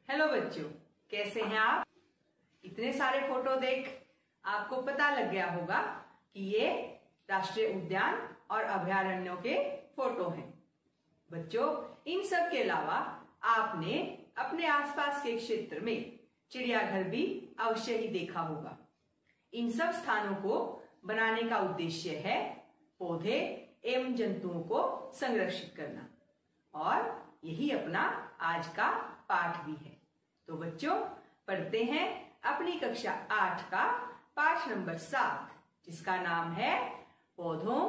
Hello बच्चों, कैसे हैं आप? इतने सारे फोटो देख आपको पता लग गया होगा कि ये राष्ट्रीय उद्यान और अभयारण्यों के फोटो हैं। बच्चों, इन सब के अलावा आपने अपने आसपास के क्षेत्र में चिड़ियाघर भी अवश्य ही देखा होगा। इन सब स्थानों को बनाने का उद्देश्य है पौधे एवं जंतुओं को संरक्षित करना, और यही अपना आज का पाठ भी है। तो बच्चों, पढ़ते हैं अपनी कक्षा 8 का पाठ नंबर 7, जिसका नाम है पौधों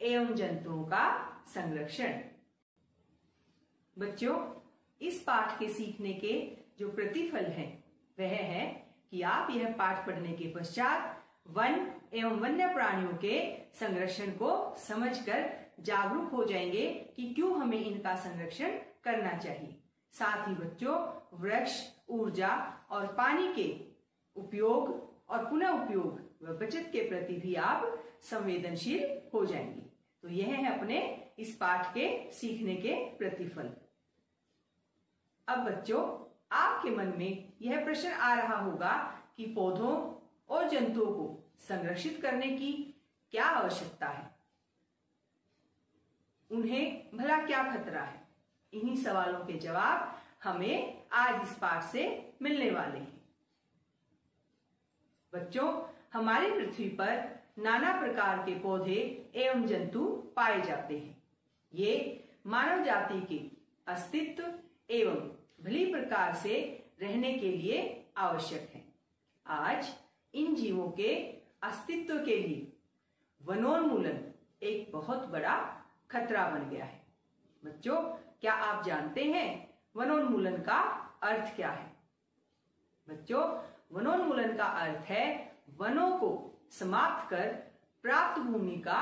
एवं जंतुओं का संरक्षण। बच्चों, इस पाठ के सीखने के जो प्रतिफल है वह है कि आप यह पाठ पढ़ने के पश्चात वन एवं वन्य प्राणियों के संरक्षण को समझकर जागरूक हो जाएंगे कि क्यों हमें इनका संरक्षण करना चाहिए। साथ ही बच्चों, वृक्ष, ऊर्जा और पानी के उपयोग और पुनः उपयोग व बचत के प्रति भी आप संवेदनशील हो जाएंगे। तो यह है अपने इस पाठ के सीखने के प्रतिफल। अब बच्चों, आपके मन में यह प्रश्न आ रहा होगा कि पौधों और जंतुओं को संरक्षित करने की क्या आवश्यकता है, उन्हें भला क्या खतरा है। इन्हीं सवालों के जवाब हमें आज इस पाठ से मिलने वाले हैं। बच्चों, हमारी पृथ्वी पर नाना प्रकार के पौधे एवं जंतु पाए जाते हैं। ये मानव जाति के अस्तित्व एवं भली प्रकार से रहने के लिए आवश्यक है। आज इन जीवों के अस्तित्व के लिए वनोन्मूलन एक बहुत बड़ा खतरा बन गया है। बच्चों, क्या आप जानते हैं वनोन्मूलन का अर्थ क्या है? बच्चों, वनोन्मूलन का अर्थ है वनों को समाप्त कर प्राप्त भूमि का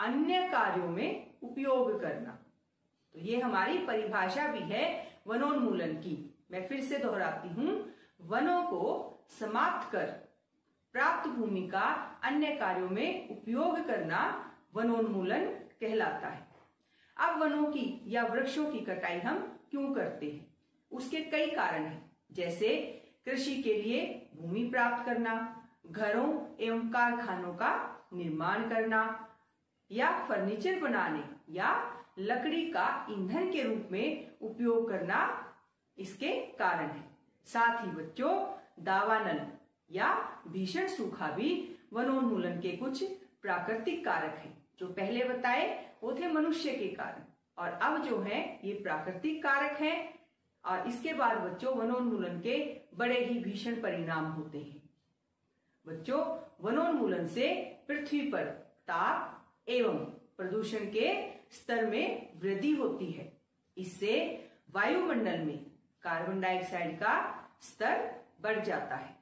अन्य कार्यों में उपयोग करना। तो ये हमारी परिभाषा भी है वनोन्मूलन की। मैं फिर से दोहराती हूं, वनों को समाप्त कर प्राप्त भूमि का अन्य कार्यों में उपयोग करना वनोन्मूलन कहलाता है। अब वनों की या वृक्षों की कटाई हम क्यों करते हैं? उसके कई कारण हैं, जैसे कृषि के लिए भूमि प्राप्त करना, घरों एवं कारखानों का निर्माण करना, या फर्नीचर बनाने या लकड़ी का ईंधन के रूप में उपयोग करना इसके कारण है। साथ ही बच्चों, दावानल या भीषण सूखा भी वनोन्मूलन के कुछ प्राकृतिक कारक हैं। जो पहले बताए वो थे मनुष्य के कारण, और अब जो है ये प्राकृतिक कारक हैं। और इसके बाद बच्चों, वनोन्मूलन के बड़े ही भीषण परिणाम होते हैं। बच्चों, वनोन्मूलन से पृथ्वी पर ताप एवं प्रदूषण के स्तर में वृद्धि होती है। इससे वायुमंडल में कार्बन डाइऑक्साइड का स्तर बढ़ जाता है,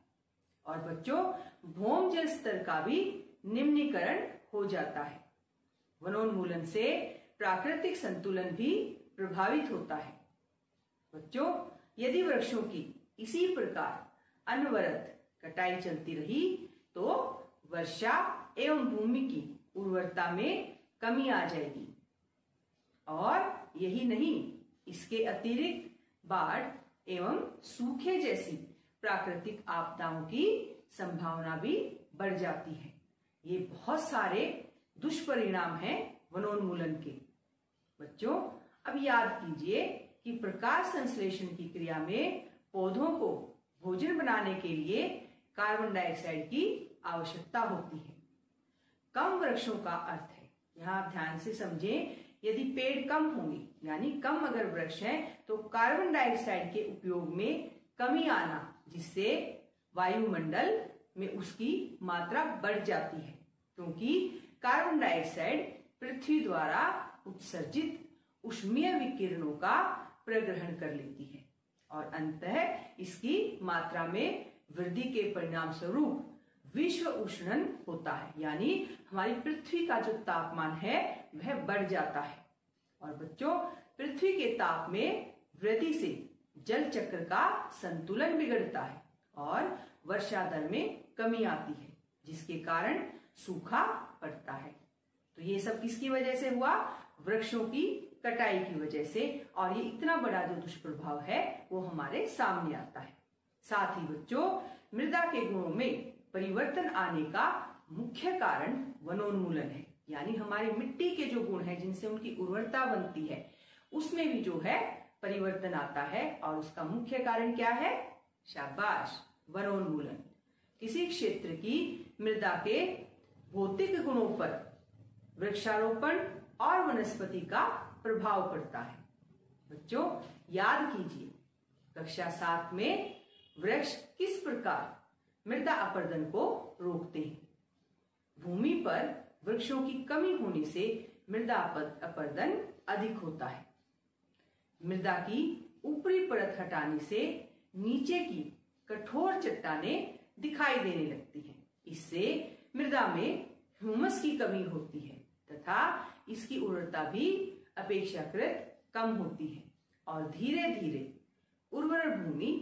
और बच्चों, भौम जल स्तर का भी निम्नीकरण हो जाता है। वनोन्मूलन से प्राकृतिक संतुलन भी प्रभावित होता है। बच्चों, यदि वृक्षों की इसी प्रकार अनवरत कटाई चलती रही तो वर्षा एवं भूमि की उर्वरता में कमी आ जाएगी, और यही नहीं, इसके अतिरिक्त बाढ़ एवं सूखे जैसी प्राकृतिक आपदाओं की संभावना भी बढ़ जाती है। ये बहुत सारे दुष्परिणाम हैं वनोन्मूलन के। बच्चों, अब याद कीजिए कि प्रकाश संश्लेषण की क्रिया में पौधों को भोजन बनाने के लिए कार्बन डाइऑक्साइड की आवश्यकता होती है। कम वृक्षों का अर्थ है, यहाँ आप ध्यान से समझें, यदि पेड़ कम होंगे यानी कम अगर वृक्ष हैं तो कार्बन डाइऑक्साइड के उपयोग में कमी आना, जिससे वायुमंडल में उसकी मात्रा बढ़ जाती है, क्योंकि कार्बन डाइऑक्साइड पृथ्वी द्वारा उत्सर्जित ऊष्मीय विकिरणों का प्रग्रहण कर लेती है, और अंततः इसकी मात्रा में वृद्धि के परिणाम स्वरूप विश्व उष्णन होता है, यानी हमारी पृथ्वी का जो तापमान है वह बढ़ जाता है। और बच्चों, पृथ्वी के ताप में वृद्धि से जल चक्र का संतुलन बिगड़ता है और वर्षा दर में कमी आती है, जिसके कारण सूखा पड़ता है। तो ये सब किसकी वजह से हुआ? वृक्षों की कटाई की वजह से, और ये इतना बड़ा जो दुष्प्रभाव है वो हमारे सामने आता है। साथ ही बच्चों, मृदा के गुणों में परिवर्तन आने का मुख्य कारण वनोन्मूलन है। यानी हमारी मिट्टी के जो गुण हैं जिनसे उनकी उर्वरता बनती है, उसमें भी जो है परिवर्तन आता है। और उसका मुख्य कारण क्या है? शाबाश, वनोन्मूलन। किसी क्षेत्र की मृदा के भौतिक गुणों पर वृक्षारोपण और वनस्पति का प्रभाव पड़ता है। बच्चों याद कीजिए, कक्षा 7 में वृक्ष किस प्रकार मृदा अपरदन को रोकते हैं। भूमि पर वृक्षों की कमी होने से मृदा अपरदन अधिक होता है। मृदा की ऊपरी परत हटाने से नीचे की कठोर चट्टानें दिखाई देने लगती हैं। इससे मृदा में ह्यूमस की कमी होती है तथा इसकी उर्वरता भी अपेक्षाकृत कम होती है और धीरे धीरे उर्वर भूमि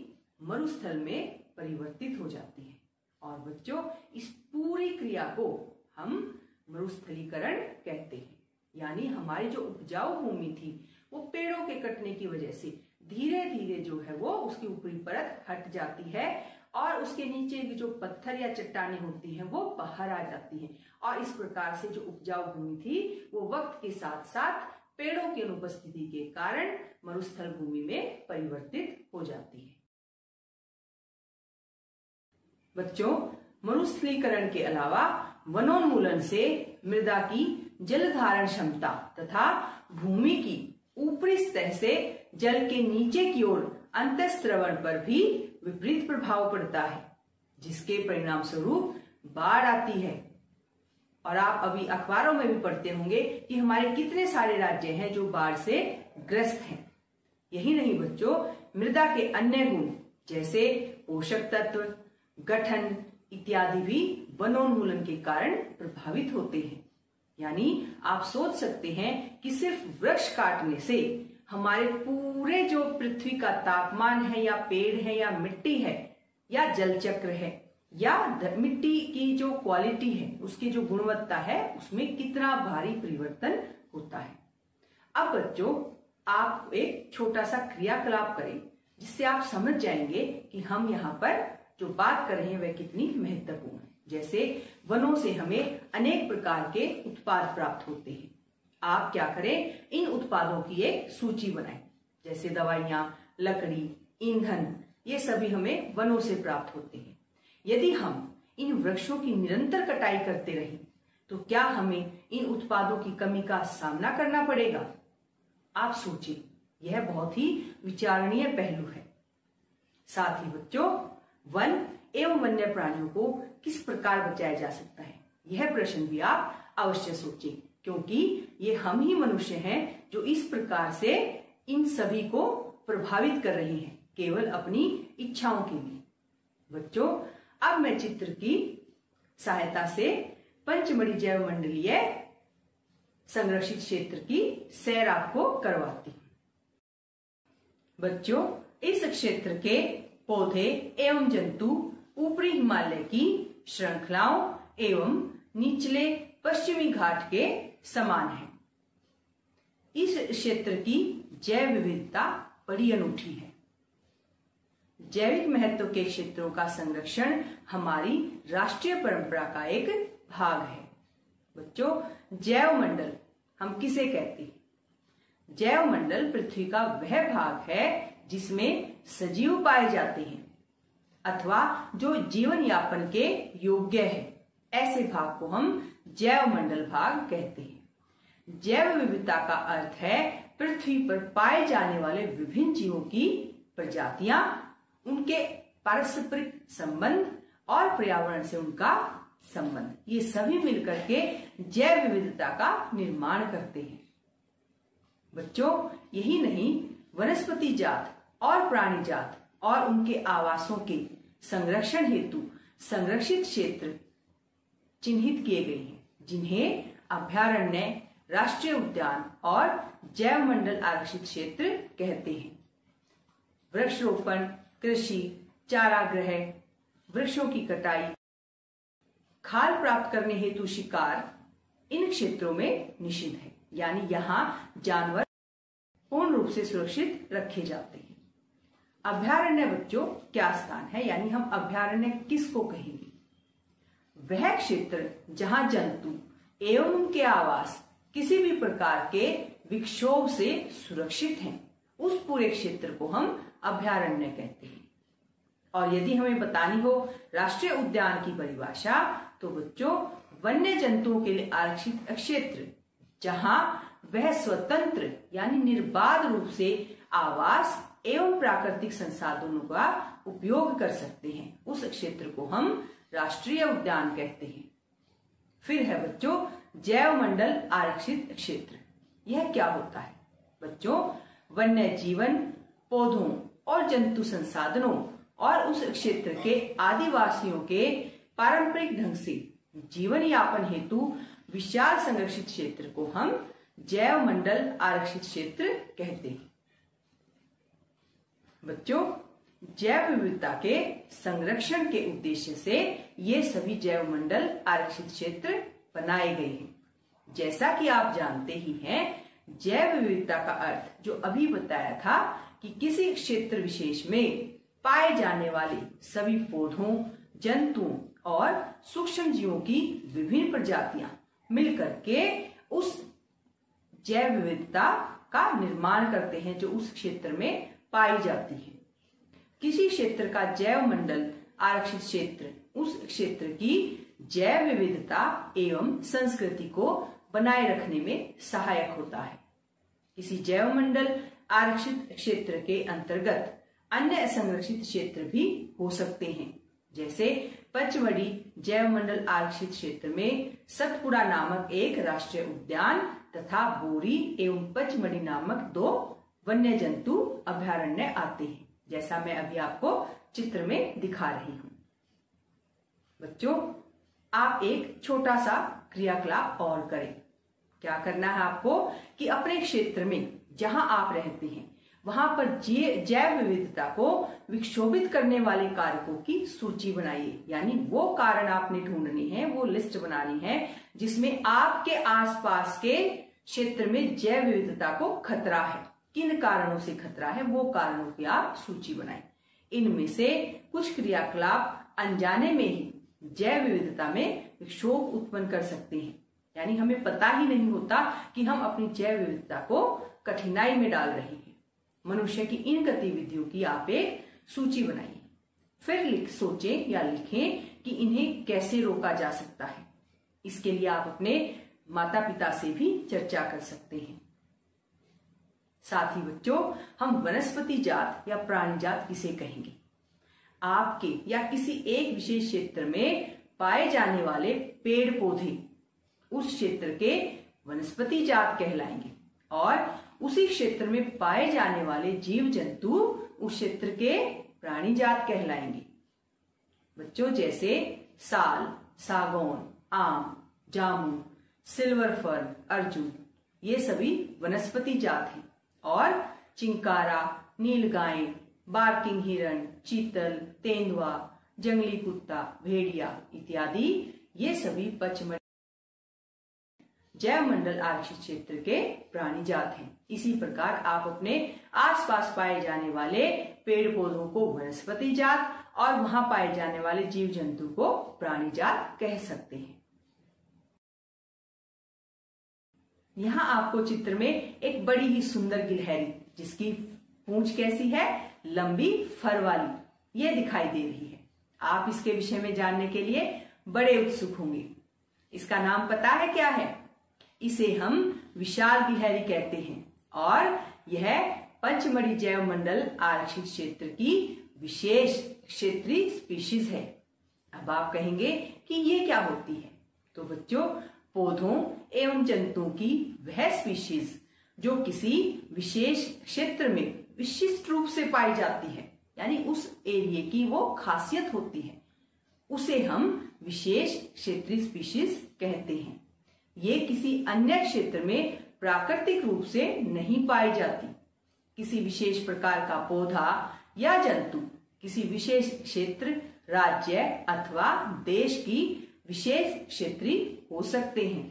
मरुस्थल में परिवर्तित हो जाती है। और बच्चों, इस पूरी क्रिया को हम मरुस्थलीकरण कहते हैं। यानी हमारी जो उपजाऊ भूमि थी वो पेड़ों के कटने की वजह से धीरे धीरे जो है वो उसकी ऊपरी परत हट जाती है और उसके नीचे की जो पत्थर या चट्टानें होती हैं वो बाहर आ जाती हैं। और इस प्रकार से जो उपजाऊ भूमि थी वो वक्त के साथ साथ पेड़ों की अनुपस्थिति के कारण मरुस्थल भूमि में परिवर्तित हो जाती है। बच्चों, मरुस्थलीकरण के अलावा वनोन्मूलन से मृदा की जल धारण क्षमता तथा भूमि की ऊपरी सतह से जल के नीचे की ओर अंतःस्रवण पर भी विपरीत प्रभाव पड़ता है, जिसके परिणाम स्वरूप बाढ़ आती है। और आप अभी अखबारों में भी पढ़ते होंगे कि हमारे कितने सारे राज्य हैं जो बाढ़ से ग्रस्त हैं। यही नहीं बच्चों, मृदा के अन्य गुण जैसे पोषक तत्व, गठन इत्यादि भी वनोन्मूलन के कारण प्रभावित होते हैं। यानी आप सोच सकते हैं कि सिर्फ वृक्ष काटने से हमारे पूरे जो पृथ्वी का तापमान है या पेड़ है या मिट्टी है या जल चक्र है या मिट्टी की जो क्वालिटी है, उसकी जो गुणवत्ता है, उसमें कितना भारी परिवर्तन होता है। अब बच्चों, आप एक छोटा सा क्रियाकलाप करें जिससे आप समझ जाएंगे कि हम यहाँ पर जो बात कर रहे हैं वह कितनी महत्वपूर्ण है। जैसे वनों से हमें अनेक प्रकार के उत्पाद प्राप्त होते हैं। आप क्या करें, इन उत्पादों की एक सूची बनाएं। जैसे दवाइयां, लकड़ी, ईंधन, ये सभी हमें वनों से प्राप्त होते हैं। यदि हम इन वृक्षों की निरंतर कटाई करते रहें तो क्या हमें इन उत्पादों की कमी का सामना करना पड़ेगा? आप सोचें, यह बहुत ही विचारणीय पहलू है। साथ ही बच्चों, वन एवं वन्य प्राणियों को किस प्रकार बचाया जा सकता है, यह प्रश्न भी आप अवश्य सोचें, क्योंकि ये हम ही मनुष्य हैं जो इस प्रकार से इन सभी को प्रभावित कर रहे हैं केवल अपनी इच्छाओं के लिए। बच्चों, अब मैं चित्र की सहायता से पंचमढ़ी जैव मंडलीय संरक्षित क्षेत्र की सैर आपको करवाती हूं। बच्चों, इस क्षेत्र के पौधे एवं जंतु ऊपरी हिमालय की श्रृंखलाओं एवं निचले पश्चिमी घाट के समान है। इस क्षेत्र की जैव विविधता बड़ी अनूठी है। जैविक महत्व के क्षेत्रों का संरक्षण हमारी राष्ट्रीय परंपरा का एक भाग है। बच्चों, जैव मंडल हम किसे कहते हैं? जैव मंडल पृथ्वी का वह भाग है जिसमें सजीव पाए जाते हैं अथवा जो जीवन यापन के योग्य है। ऐसे भाग को हम जैव मंडल भाग कहते हैं। जैव विविधता का अर्थ है पृथ्वी पर पाए जाने वाले विभिन्न जीवों की प्रजातियां, उनके पारस्परिक संबंध और पर्यावरण से उनका संबंध, ये सभी मिलकर के जैव विविधता का निर्माण करते हैं। बच्चों, यही नहीं, वनस्पति जात और प्राणी जात और उनके आवासों के संरक्षण हेतु संरक्षित क्षेत्र चिन्हित किए गए हैं, जिन्हें अभयारण्य, राष्ट्रीय उद्यान और जैव मंडल आरक्षित क्षेत्र कहते हैं। वृक्षरोपण, कृषि, चारागृह, वृक्षों की कटाई, खाल प्राप्त करने हेतु शिकार इन क्षेत्रों में निषिद्ध है। यानी यहाँ जानवर रूप से सुरक्षित रखे जाते हैं। अभयारण्य बच्चों क्या स्थान है, यानी हम अभयारण्य किसको कहेंगे? वह क्षेत्र जहां जंतु एवं उनके आवास किसी भी प्रकार के विक्षोभ से सुरक्षित हैं, उस पूरे क्षेत्र को हम अभयारण्य कहते हैं। और यदि हमें बतानी हो राष्ट्रीय उद्यान की परिभाषा, तो बच्चों वन्य जंतुओं के लिए आरक्षित क्षेत्र जहां वह स्वतंत्र यानी निर्बाध रूप से आवास एवं प्राकृतिक संसाधनों का उपयोग कर सकते हैं, उस क्षेत्र को हम राष्ट्रीय उद्यान कहते हैं। फिर है बच्चों जैव मंडल आरक्षित क्षेत्र। यह क्या होता है? बच्चों वन्य जीवन, पौधों और जंतु संसाधनों और उस क्षेत्र के आदिवासियों के पारंपरिक ढंग से जीवन यापन हेतु विशाल संरक्षित क्षेत्र को हम जैव मंडल आरक्षित क्षेत्र कहते हैं। बच्चों जैव विविधता के संरक्षण के उद्देश्य से ये सभी जैव मंडल आरक्षित क्षेत्र बनाए गए हैं। जैसा कि आप जानते ही हैं, जैव विविधता का अर्थ जो अभी बताया था कि किसी क्षेत्र विशेष में पाए जाने वाले सभी पौधों, जंतुओं और सूक्ष्म जीवों की विभिन्न प्रजातियां मिलकर के उस जैव विविधता का निर्माण करते हैं जो उस क्षेत्र में पाई जाती है। किसी क्षेत्र का जैव मंडल आरक्षित क्षेत्र उस क्षेत्र की जैव विविधता एवं संस्कृति को बनाए रखने में सहायक होता है। किसी जैव मंडल आरक्षित क्षेत्र के अंतर्गत अन्य संरक्षित क्षेत्र भी हो सकते हैं, जैसे पचमढ़ी जैव मंडल आरक्षित क्षेत्र में सतपुड़ा नामक एक राष्ट्रीय उद्यान तथा बोरी एवं पचमढ़ी नामक 2 वन्य जंतु अभयारण्य आते हैं, जैसा मैं अभी आपको चित्र में दिखा रही हूं। बच्चों आप एक छोटा सा क्रियाकलाप और करें। क्या करना है आपको कि अपने क्षेत्र में जहां आप रहते हैं वहां पर जैव विविधता को विक्षोभित करने वाले कारकों की सूची बनाइए, यानी वो कारण आपने ढूंढने हैं, वो लिस्ट बनानी है जिसमें आपके आसपास के क्षेत्र में जैव विविधता को खतरा है। किन कारणों से खतरा है वो कारणों की आप सूची बनाएं। इनमें से कुछ क्रियाकलाप अनजाने में ही जैव विविधता में विक्षोभ उत्पन्न कर सकते हैं, यानी हमें पता ही नहीं होता कि हम अपनी जैव विविधता को कठिनाई में डाल रहे हैं। मनुष्य की इन गतिविधियों की आप एक सूची बनाइए, फिर सोचें या लिखें कि इन्हें कैसे रोका जा सकता है। इसके लिए आप अपने माता पिता से भी चर्चा कर सकते हैं। साथ ही बच्चों हम वनस्पति जात या प्राणी जात किसे कहेंगे? आपके या किसी एक विशेष क्षेत्र में पाए जाने वाले पेड़ पौधे उस क्षेत्र के वनस्पति जात कहलाएंगे और उसी क्षेत्र में पाए जाने वाले जीव जंतु उस क्षेत्र के प्राणी जात कहलाएंगे। बच्चों जैसे साल, सागौन, आम, जामुन, सिल्वर फर्न, अर्जुन, ये सभी वनस्पति जात हैं और चिंकारा, नीलगाय, बार्किंग हिरण, चीतल, तेंदुआ, जंगली कुत्ता, भेड़िया इत्यादि ये सभी पचमढ़ी जैव मंडल आरक्षित क्षेत्र के प्राणी जात हैं। इसी प्रकार आप अपने आसपास पाए जाने वाले पेड़ पौधों को वनस्पति जात और वहां पाए जाने वाले जीव जंतु को प्राणी जात कह सकते हैं। यहाँ आपको चित्र में एक बड़ी ही सुंदर गिलहरी जिसकी पूंछ कैसी है, लंबी फर वाली, ये दिखाई दे रही है। आप इसके विषय में जानने के लिए बड़े उत्सुक होंगे। इसका नाम पता है क्या है? इसे हम विशाल गिलहरी कहते हैं और यह पचमढ़ी जैव मंडल आरक्षित क्षेत्र की विशेष क्षेत्रीय स्पीशीज है। अब आप कहेंगे कि ये क्या होती है? तो बच्चों पौधों एवं जंतुओं की वह स्पीशीज जो किसी विशेष क्षेत्र में विशिष्ट रूप से पाई जाती है, यानी उस एरिया की वो खासियत होती है, उसे हम विशेष क्षेत्रीय स्पीशीज कहते हैं। ये किसी अन्य क्षेत्र में प्राकृतिक रूप से नहीं पाई जाती। किसी विशेष प्रकार का पौधा या जंतु किसी विशेष क्षेत्र, राज्य अथवा देश की विशेष क्षेत्रीय हो सकते हैं।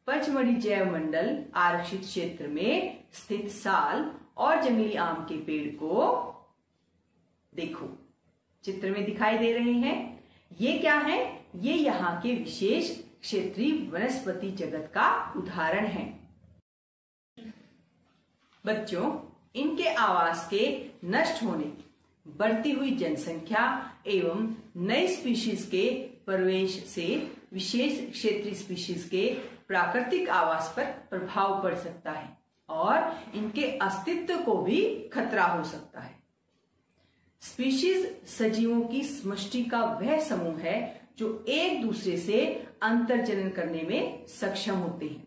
पचमढ़ी जैव मंडल आरक्षित क्षेत्र में स्थित साल और जंगली आम के पेड़ को देखो, चित्र में दिखाई दे रहे हैं। ये क्या है? ये यहाँ के विशेष क्षेत्रीय वनस्पति जगत का उदाहरण है। बच्चों, इनके आवास के नष्ट होने, बढ़ती हुई जनसंख्या एवं नई स्पीशीज के प्रवेश से विशेष क्षेत्रीय स्पीशीज के प्राकृतिक आवास पर प्रभाव पड़ सकता है और इनके अस्तित्व को भी खतरा हो सकता है। स्पीशीज सजीवों की समष्टि का वह समूह है जो एक दूसरे से अंतर्जनन करने में सक्षम होते हैं।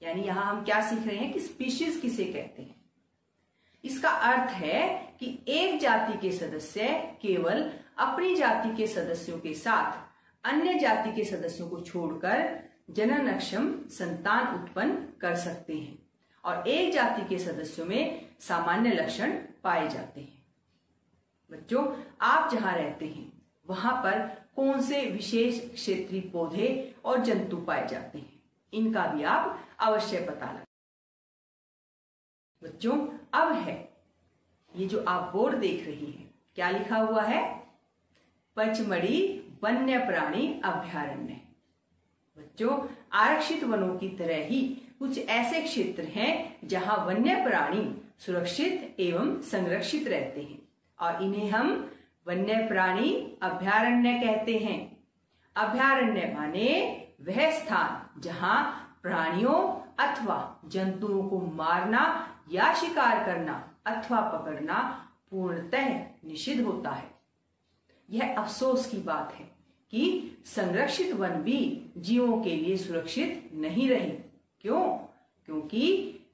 यानी यहां हम क्या सीख रहे हैं कि स्पीशीज किसे कहते हैं। इसका अर्थ है कि एक जाति के सदस्य केवल अपनी जाति के सदस्यों के साथ अन्य जाति के सदस्यों को छोड़कर जननक्षम संतान उत्पन्न कर सकते हैं और एक जाति के सदस्यों में सामान्य लक्षण पाए जाते हैं। बच्चों, आप जहां रहते हैं वहां पर कौन से विशेष क्षेत्रीय पौधे और जंतु पाए जाते हैं, इनका भी आप अवश्य पता लगाएं। बच्चों, अब है ये जो आप बोर्ड देख रही हैं, क्या लिखा हुआ है? पचमढ़ी वन्य प्राणी अभयारण्य। बच्चों, आरक्षित वनों की तरह ही कुछ ऐसे क्षेत्र हैं जहां वन्य प्राणी सुरक्षित एवं संरक्षित रहते हैं और इन्हें हम वन्य प्राणी अभयारण्य कहते हैं। अभयारण्य माने वह स्थान जहां प्राणियों अथवा जंतुओं को मारना या शिकार करना अथवा पकड़ना पूर्णतः निषिद्ध होता है। यह अफसोस की बात है कि संरक्षित वन भी जीवों के लिए सुरक्षित नहीं रहे। क्यों? क्योंकि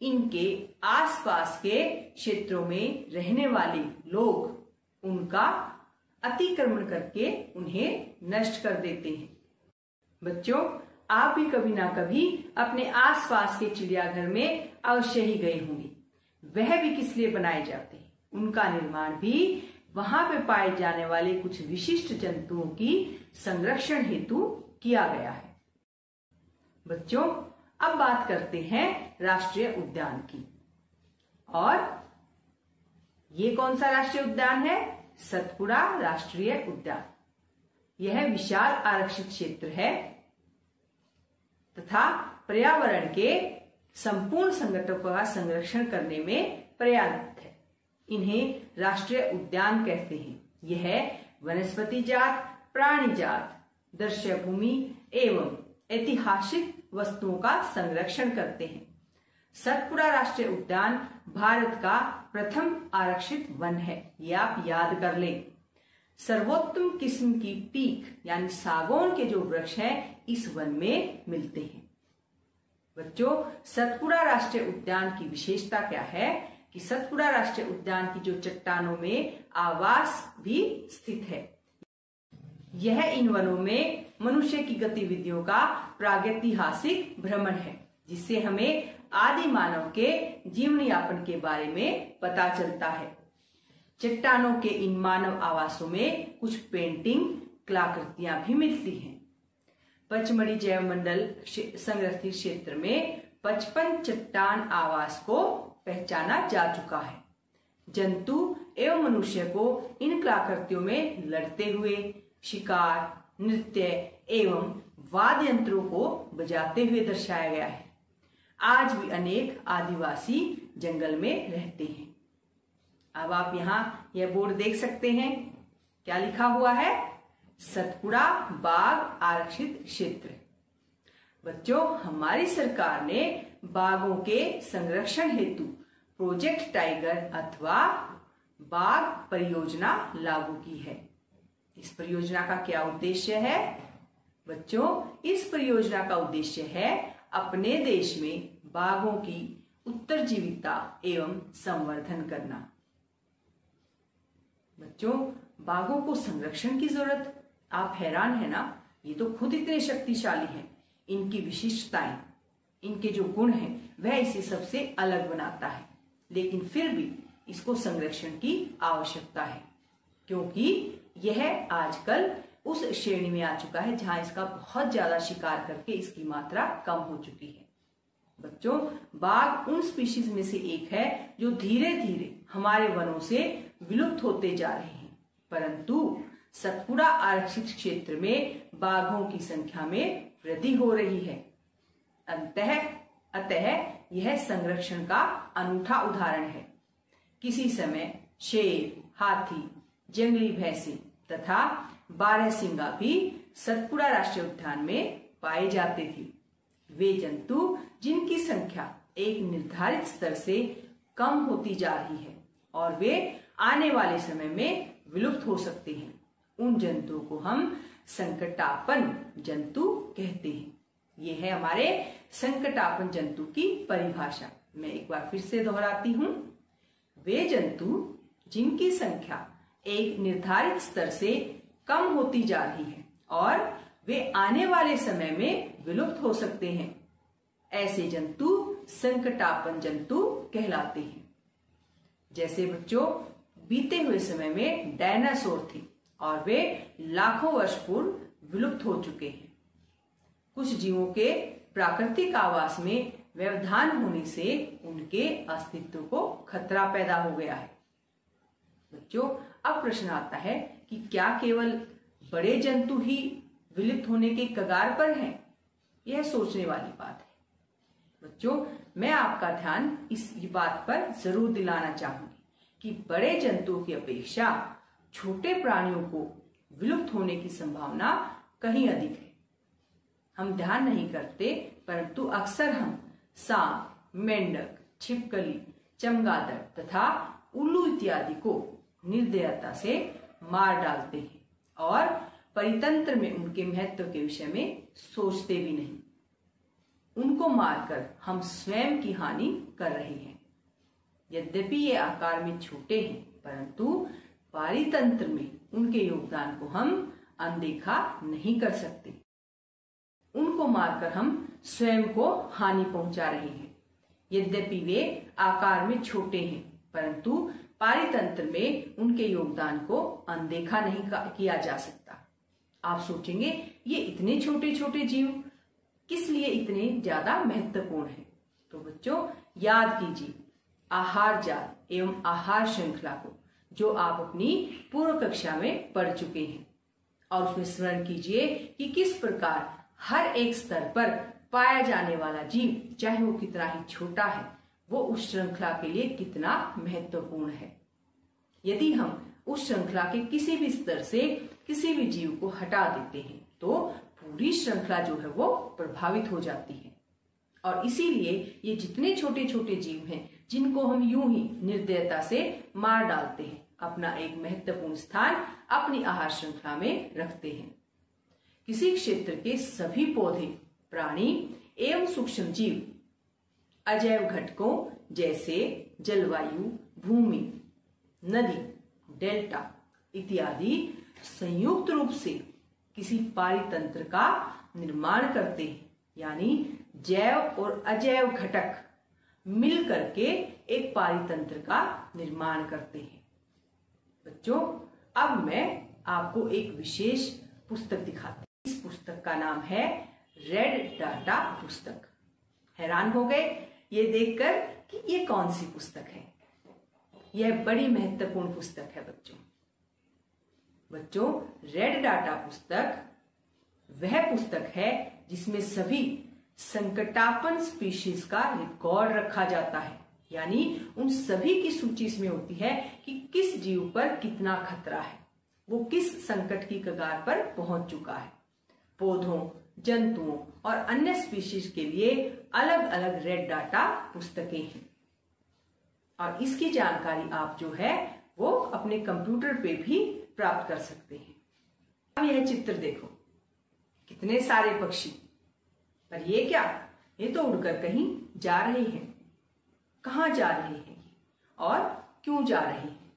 इनके आसपास के क्षेत्रों में रहने वाले लोग उनका अतिक्रमण करके उन्हें नष्ट कर देते हैं। बच्चों, आप भी कभी ना कभी अपने आसपास के चिड़ियाघर में अवश्य ही गए होंगे। वह भी किस लिए बनाए जाते हैं? उनका निर्माण भी वहां पे पाए जाने वाले कुछ विशिष्ट जंतुओं की संरक्षण हेतु किया गया है। बच्चों, अब बात करते हैं राष्ट्रीय उद्यान की। और ये कौन सा राष्ट्रीय उद्यान है? सतपुड़ा राष्ट्रीय उद्यान। यह विशाल आरक्षित क्षेत्र है तथा पर्यावरण के संपूर्ण संगठनों का संरक्षण करने में प्रयासरत है। इन्हें राष्ट्रीय उद्यान कहते हैं। यह वनस्पति जात, प्राणी जात, दृश्य भूमि एवं ऐतिहासिक वस्तुओं का संरक्षण करते हैं। सतपुड़ा राष्ट्रीय उद्यान भारत का प्रथम आरक्षित वन है, ये आप याद कर लें। सर्वोत्तम किस्म की टीक यानी सागौन के जो वृक्ष हैं इस वन में मिलते हैं। बच्चों, सतपुड़ा राष्ट्रीय उद्यान की विशेषता क्या है कि सतपुड़ा राष्ट्रीय उद्यान की जो चट्टानों में आवास भी स्थित है। यह इन वनों में मनुष्य की गतिविधियों का प्रागैतिहासिक भ्रमण है, जिससे हमें आदि मानव के जीवन यापन के बारे में पता चलता है। चट्टानों के इन मानव आवासों में कुछ पेंटिंग कलाकृतियां भी मिलती हैं। पचमढ़ी जैव मंडल संरक्षित क्षेत्र में 55 चट्टान आवास को पहचाना जा चुका है। जंतु एवं मनुष्य को इन कलाकृतियों में लड़ते हुए, शिकार, नृत्य एवं वाद्य यंत्रों को बजाते हुए दर्शाया गया है। आज भी अनेक आदिवासी जंगल में रहते हैं। अब आप यहाँ यह बोर्ड देख सकते हैं, क्या लिखा हुआ है? सतपुड़ा बाघ आरक्षित क्षेत्र। बच्चों, हमारी सरकार ने बाघों के संरक्षण हेतु प्रोजेक्ट टाइगर अथवा बाघ परियोजना लागू की है। इस परियोजना का क्या उद्देश्य है? बच्चों, इस परियोजना का उद्देश्य है अपने देश में बाघों की उत्तरजीविता एवं संवर्धन करना। बच्चों, बाघों को संरक्षण की जरूरत, आप हैरान है ना? ये तो खुद इतने शक्तिशाली हैं। इनकी विशिष्टताएं, इनके जो गुण हैं वह इसे सबसे अलग बनाता है, लेकिन फिर भी इसको संरक्षण की आवश्यकता है, क्योंकि यह आजकल उस श्रेणी में आ चुका है जहां इसका बहुत ज्यादा शिकार करके इसकी मात्रा कम हो चुकी है। बच्चों, बाघ उन स्पीशीज में से एक है जो धीरे धीरे हमारे वनों से विलुप्त होते जा रहे हैं, परंतु सतपुड़ा आरक्षित क्षेत्र में बाघों की संख्या में वृद्धि हो रही है। अतः यह संरक्षण का अनूठा उदाहरण है। किसी समय शेर, हाथी, जंगली भैंसे तथा बारहसिंगा भी सतपुड़ा राष्ट्रीय उद्यान में पाए जाते थे। वे जंतु जिनकी संख्या एक निर्धारित स्तर से कम होती जा रही है और वे आने वाले समय में विलुप्त हो सकते हैं, उन जंतुओं को हम संकटापन्न जंतु कहते हैं। ये है हमारे संकटापन्न जंतु की परिभाषा। मैं एक बार फिर से दोहराती हूँ। वे जंतु जिनकी संख्या एक निर्धारित स्तर से कम होती जा रही है और वे आने वाले समय में विलुप्त हो सकते हैं, ऐसे जंतु संकटापन्न जंतु कहलाते हैं। जैसे बच्चों, बीते हुए समय में डायनासोर थे और वे लाखों वर्ष पूर्व विलुप्त हो चुके हैं। कुछ जीवों के प्राकृतिक आवास में व्यवधान होने से उनके अस्तित्व को खतरा पैदा हो गया है। बच्चों, अब प्रश्न आता है कि क्या केवल बड़े जंतु ही विलुप्त होने के कगार पर हैं? यह सोचने वाली बात है। बच्चों, मैं आपका ध्यान इस बात पर जरूर दिलाना चाहूंगी कि बड़े जंतुओं की अपेक्षा छोटे प्राणियों को विलुप्त होने की संभावना कहीं अधिक है। हम ध्यान नहीं करते, परंतु अक्सर हम सांप, मेंढक, छिपकली, चमगादड़ तथा उल्लू इत्यादि को निर्दयता से मार डालते हैं और परितंत्र में उनके महत्व के विषय में सोचते भी नहीं। उनको मारकर हम स्वयं की हानि कर रहे हैं। यद्यपि ये आकार में छोटे हैं, परंतु पारितंत्र में उनके योगदान को हम अनदेखा नहीं कर सकते। उनको मारकर हम स्वयं को हानि पहुंचा रहे हैं। यद्यपि वे आकार में छोटे हैं, परंतु पारितंत्र में उनके योगदान को अनदेखा नहीं किया जा सकता। आप सोचेंगे, ये इतने छोटे छोटे जीव किस लिए इतने ज्यादा महत्वपूर्ण हैं? तो बच्चों, याद कीजिए आहार जाल एवं आहार श्रृंखला को, जो आप अपनी पूर्व कक्षा में पढ़ चुके हैं, और उसमें स्मरण कीजिए कि किस प्रकार हर एक स्तर पर पाया जाने वाला जीव, चाहे वो कितना ही छोटा है, वो उस श्रृंखला के लिए कितना महत्वपूर्ण है। यदि हम उस श्रृंखला के किसी भी स्तर से किसी भी जीव को हटा देते हैं तो पूरी श्रृंखला जो है वो प्रभावित हो जाती है। और इसीलिए ये जितने छोटे छोटे जीव हैं जिनको हम यूं ही निर्दयता से मार डालते हैं, अपना एक महत्वपूर्ण स्थान अपनी आहार श्रृंखला में रखते हैं। किसी क्षेत्र के सभी पौधे, प्राणी एवं सूक्ष्म जीव अजैव घटकों जैसे जलवायु, भूमि, नदी, डेल्टा इत्यादि संयुक्त रूप से किसी पारितंत्र का निर्माण करते हैं, यानी जैव और अजैव घटक मिल करके एक पारितंत्र का निर्माण करते हैं। बच्चों, अब मैं आपको एक विशेष पुस्तक दिखाती हूँ। इस पुस्तक का नाम है रेड डाटा पुस्तक। हैरान हो गए ये देखकर कि ये कौन सी पुस्तक है? यह बड़ी महत्वपूर्ण पुस्तक है बच्चों, रेड डाटा पुस्तक वह पुस्तक है जिसमें सभी संकटापन्न स्पीशीज का रिकॉर्ड रखा जाता है, यानी उन सभी की सूची इसमें होती है कि किस जीव पर कितना खतरा है, वो किस संकट की कगार पर पहुंच चुका है। पौधों, जंतुओं और अन्य स्पीशीज के लिए अलग अलग रेड डाटा पुस्तकें हैं और इसकी जानकारी आप जो है वो अपने कंप्यूटर पे भी प्राप्त कर सकते हैं। अब यह चित्र देखो, कितने सारे पक्षी, पर ये क्या, ये तो उड़कर कहीं जा रहे हैं। कहाँ जा रहे हैं और क्यों जा रहे हैं?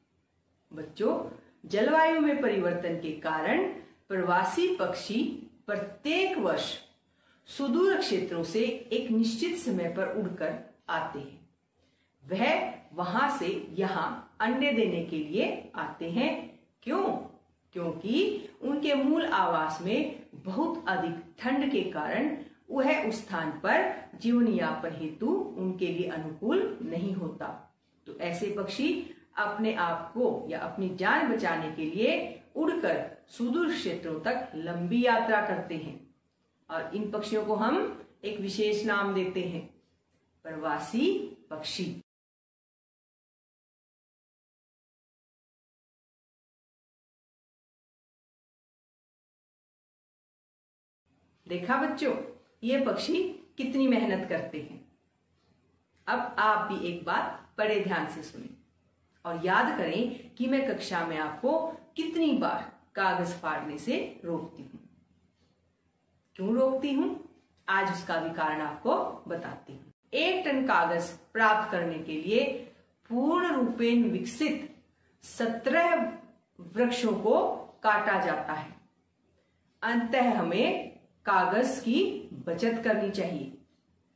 बच्चों, जलवायु में परिवर्तन के कारण प्रवासी पक्षी प्रत्येक वर्ष सुदूर क्षेत्रों से एक निश्चित समय पर उड़कर आते हैं। वह वहां से यहाँ अंडे देने के लिए आते हैं। क्यों? क्योंकि उनके मूल आवास में बहुत अधिक ठंड के कारण वह उस स्थान पर जीवन यापन हेतु उनके लिए अनुकूल नहीं होता। तो ऐसे पक्षी अपने आप को या अपनी जान बचाने के लिए उड़कर सुदूर क्षेत्रों तक लंबी यात्रा करते हैं और इन पक्षियों को हम एक विशेष नाम देते हैं, प्रवासी पक्षी। देखा बच्चों, ये पक्षी कितनी मेहनत करते हैं। अब आप भी एक बात बड़े ध्यान से सुनें और याद करें कि मैं कक्षा में आपको कितनी बार कागज फाड़ने से रोकती हूं। क्यों रोकती हूं, आज उसका भी कारण आपको बताती हूं। 1 टन कागज प्राप्त करने के लिए पूर्ण रूपेण विकसित 17 वृक्षों को काटा जाता है। अंततः हमें कागज की बचत करनी चाहिए,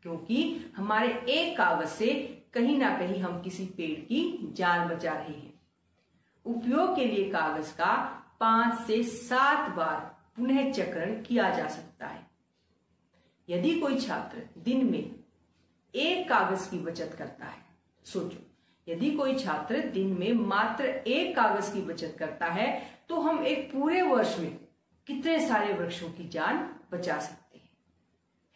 क्योंकि हमारे एक कागज से कहीं ना कहीं हम किसी पेड़ की जान बचा रहे हैं। उपयोग के लिए कागज का 5 से 7 बार पुनः चक्रण किया जा सकता है। यदि कोई छात्र दिन में 1 कागज की बचत करता है, सोचो, यदि कोई छात्र दिन में मात्र 1 कागज की बचत करता है तो हम एक पूरे वर्ष में कितने सारे वृक्षों की जान बचा सकते हैं,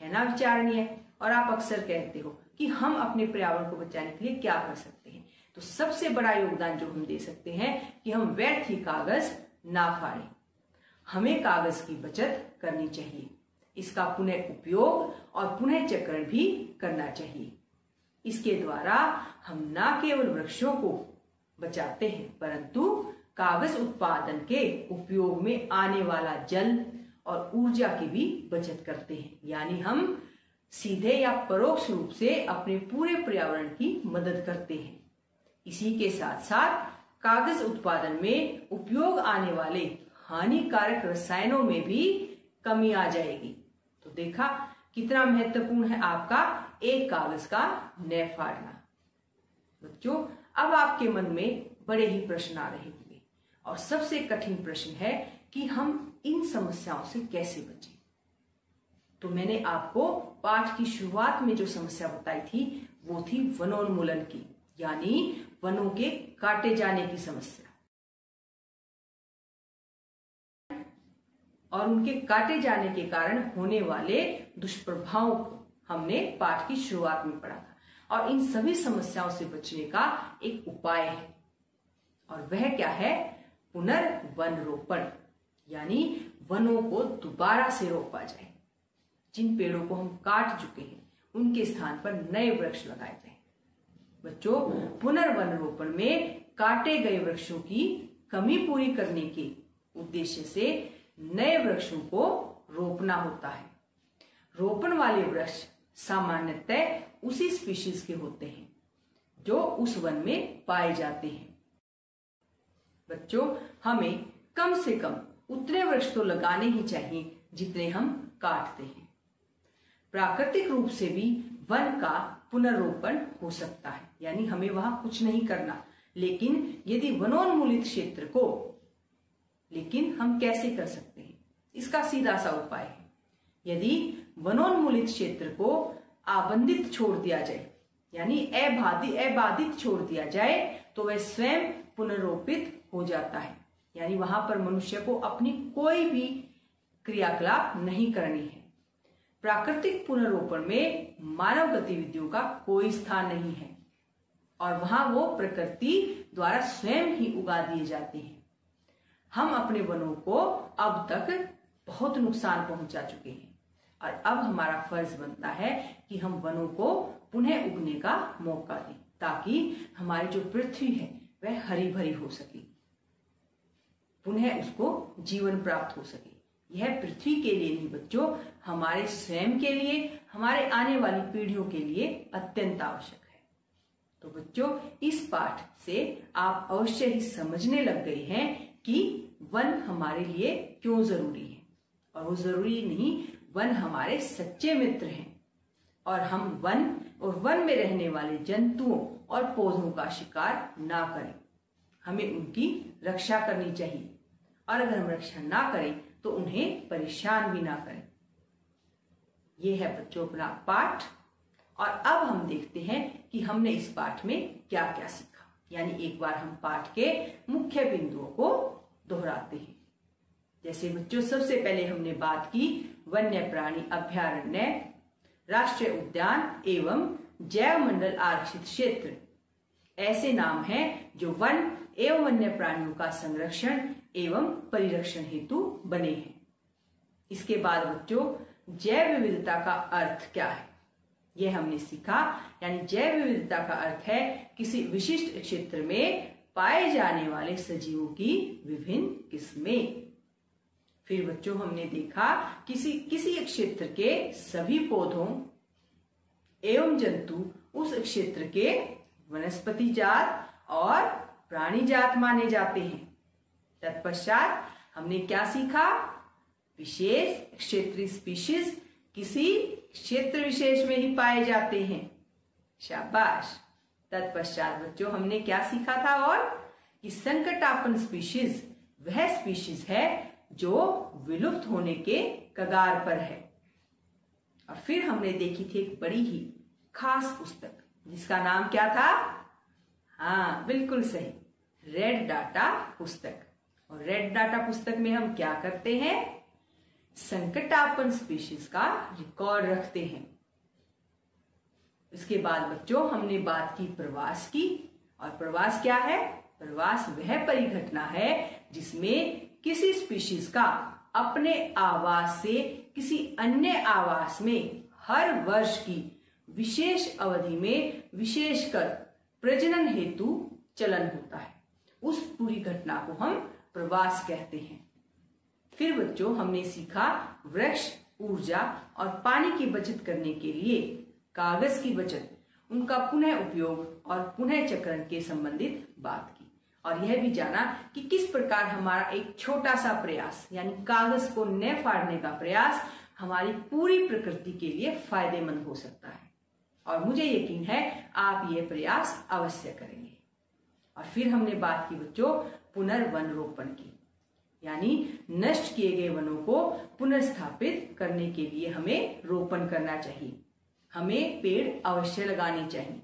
है ना विचारणीय। और आप अक्सर कहते हो कि हम अपने पर्यावरण को बचाने के लिए क्या कर सकते हैं। तो सबसे बड़ा योगदान जो हम दे सकते हैं कि हम व्यर्थ ही कागज ना फाड़ें। हमें कागज की बचत करनी चाहिए, इसका पुनः उपयोग और पुनः चक्रण भी करना चाहिए। इसके द्वारा हम न केवल वृक्षों को बचाते हैं, परंतु कागज उत्पादन के उपयोग में आने वाला जल और ऊर्जा की भी बचत करते हैं। यानी हम सीधे या परोक्ष रूप से अपने पूरे पर्यावरण की मदद करते हैं। इसी के साथ साथ कागज उत्पादन में उपयोग आने वाले हानिकारक रसायनों में भी कमी आ जाएगी। तो देखा कितना महत्वपूर्ण है आपका एक कागज का न फाड़ना। बच्चों, अब आपके मन में बड़े ही प्रश्न आ रहे होंगे और सबसे कठिन प्रश्न है कि हम इन समस्याओं से कैसे बचें। तो मैंने आपको पाठ की शुरुआत में जो समस्या बताई थी वो थी वनोन्मूलन की, यानी वनों के काटे जाने की समस्या। और उनके काटे जाने के कारण होने वाले दुष्प्रभावों को हमने पाठ की शुरुआत में पढ़ा था। और इन सभी समस्याओं से बचने का एक उपाय है, और वह क्या है? पुनर्वन रोपण, यानी वनों को दोबारा से रोपा जाए। जिन पेड़ों को हम काट चुके हैं उनके स्थान पर नए वृक्ष लगाए जाएं। बच्चों, पुनर्वन रोपण में काटे गए वृक्षों की कमी पूरी करने के उद्देश्य से नए वृक्षों को रोपना होता है। रोपण वाले वृक्ष सामान्यतः उसी स्पीशीज के होते हैं जो उस वन में पाए जाते हैं। बच्चों, हमें कम से कम उतने वृक्ष तो लगाने ही चाहिए जितने हम काटते हैं। प्राकृतिक रूप से भी वन का पुनर्रोपण हो सकता है, यानी हमें वहां कुछ नहीं करना। लेकिन यदि वनोन्मूलित क्षेत्र को, लेकिन हम कैसे कर सकते हैं? इसका सीधा सा उपाय है, यदि वनोन्मूलित क्षेत्र को आबंधित छोड़ दिया जाए, यानी अबाधित छोड़ दिया जाए, तो वह स्वयं पुनर्रोपित हो जाता है। यानी वहां पर मनुष्य को अपनी कोई भी क्रियाकलाप नहीं करनी है। प्राकृतिक पुनर्रोपण में मानव गतिविधियों का कोई स्थान नहीं है और वहां वो प्रकृति द्वारा स्वयं ही उगा दिए जाते हैं। हम अपने वनों को अब तक बहुत नुकसान पहुंचा चुके हैं और अब हमारा फर्ज बनता है कि हम वनों को पुनः उगने का मौका दें, ताकि हमारी जो पृथ्वी है वह हरी भरी हो सके, पुनः उसको जीवन प्राप्त हो सके। यह पृथ्वी के लिए नहीं बच्चों, हमारे स्वयं के लिए, हमारे आने वाली पीढ़ियों के लिए अत्यंत आवश्यक है। तो बच्चों, इस पाठ से आप अवश्य ही समझने लग गए हैं कि वन हमारे लिए क्यों जरूरी है। और वो जरूरी नहीं, वन हमारे सच्चे मित्र हैं और हम वन और वन में रहने वाले जंतुओं और पौधों का शिकार ना करें। हमें उनकी रक्षा करनी चाहिए और अगर हम रक्षा ना करें तो उन्हें परेशान भी ना करें। ये है बच्चों अपना पाठ। और अब हम देखते हैं कि हमने इस पाठ में क्या क्या सीखा। यानी एक बार हम पाठ के मुख्य बिंदुओं को दोहराते हैं। जैसे बच्चों सबसे पहले हमने बात की वन्य प्राणी अभयारण्य, राष्ट्रीय उद्यान एवं जैव मंडल आरक्षित क्षेत्र ऐसे नाम हैं जो वन एवं वन्य प्राणियों का संरक्षण एवं परिरक्षण हेतु बने हैं। इसके बाद बच्चों जैव विविधता का अर्थ क्या है, यह हमने सीखा। यानी जैव विविधता का अर्थ है किसी विशिष्ट क्षेत्र में पाए जाने वाले सजीवों की विभिन्न किस्में। फिर बच्चों हमने देखा किसी क्षेत्र के सभी पौधों एवं जंतु उस क्षेत्र के वनस्पति जात और प्राणी जात माने जाते हैं। तत्पश्चात हमने क्या सीखा, विशेष क्षेत्रीय स्पीशीज किसी क्षेत्र विशेष में ही पाए जाते हैं। शाबाश। तत्पश्चात बच्चों हमने क्या सीखा था, और कि संकटापन्न स्पीशीज वह स्पीशीज है जो विलुप्त होने के कगार पर है। और फिर हमने देखी थी एक बड़ी ही खास पुस्तक जिसका नाम क्या था, हाँ बिल्कुल सही, रेड डाटा पुस्तक। और रेड डाटा पुस्तक में हम क्या करते हैं, संकटापन्न स्पीशीज का रिकॉर्ड रखते हैं। इसके बाद बच्चों हमने बात की प्रवास की। और प्रवास क्या है, प्रवास वह परिघटना है जिसमें किसी स्पीशीज का अपने आवास से किसी अन्य आवास में हर वर्ष की विशेष अवधि में विशेषकर प्रजनन हेतु चलन होता है। उस पूरी घटना को हम प्रवास कहते हैं। फिर बच्चों हमने सीखा वृक्ष ऊर्जा और पानी की बचत करने के लिए कागज की बचत, उनका पुनः उपयोग और पुनः चक्रण के संबंधित बात की। और यह भी जाना कि किस प्रकार हमारा एक छोटा सा प्रयास यानी कागज को न फाड़ने का प्रयास हमारी पूरी प्रकृति के लिए फायदेमंद हो सकता है। और मुझे यकीन है आप ये प्रयास अवश्य करेंगे। और फिर हमने बात की बच्चों पुनर्वन रोपण की, यानी नष्ट किए गए वनों को पुनर्स्थापित करने के लिए हमें रोपण करना चाहिए, हमें पेड़ अवश्य लगाने चाहिए।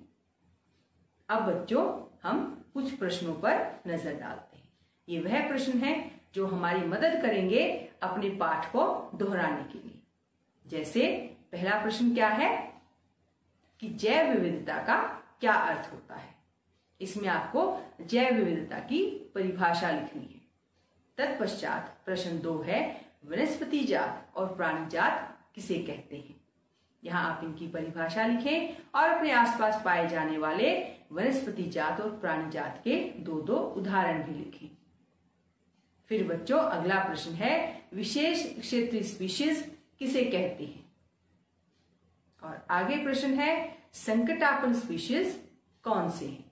अब बच्चों हम कुछ प्रश्नों पर नजर डालते हैं। ये वह प्रश्न है जो हमारी मदद करेंगे अपने पाठ को दोहराने के लिए। जैसे पहला प्रश्न क्या है कि जैव विविधता का क्या अर्थ होता है। इसमें आपको जैव विविधता की परिभाषा लिखनी है। तत्पश्चात प्रश्न 2 है वनस्पति जात और प्राणी जात किसे कहते हैं। यहाँ आप इनकी परिभाषा लिखें और अपने आसपास पाए जाने वाले वनस्पति जात और प्राणी जात के 2-2 उदाहरण भी लिखें। फिर बच्चों अगला प्रश्न है विशेष क्षेत्रीय स्पीशीज किसे कहते हैं। और आगे प्रश्न है संकटापन्न स्पीशीज कौन से हैं।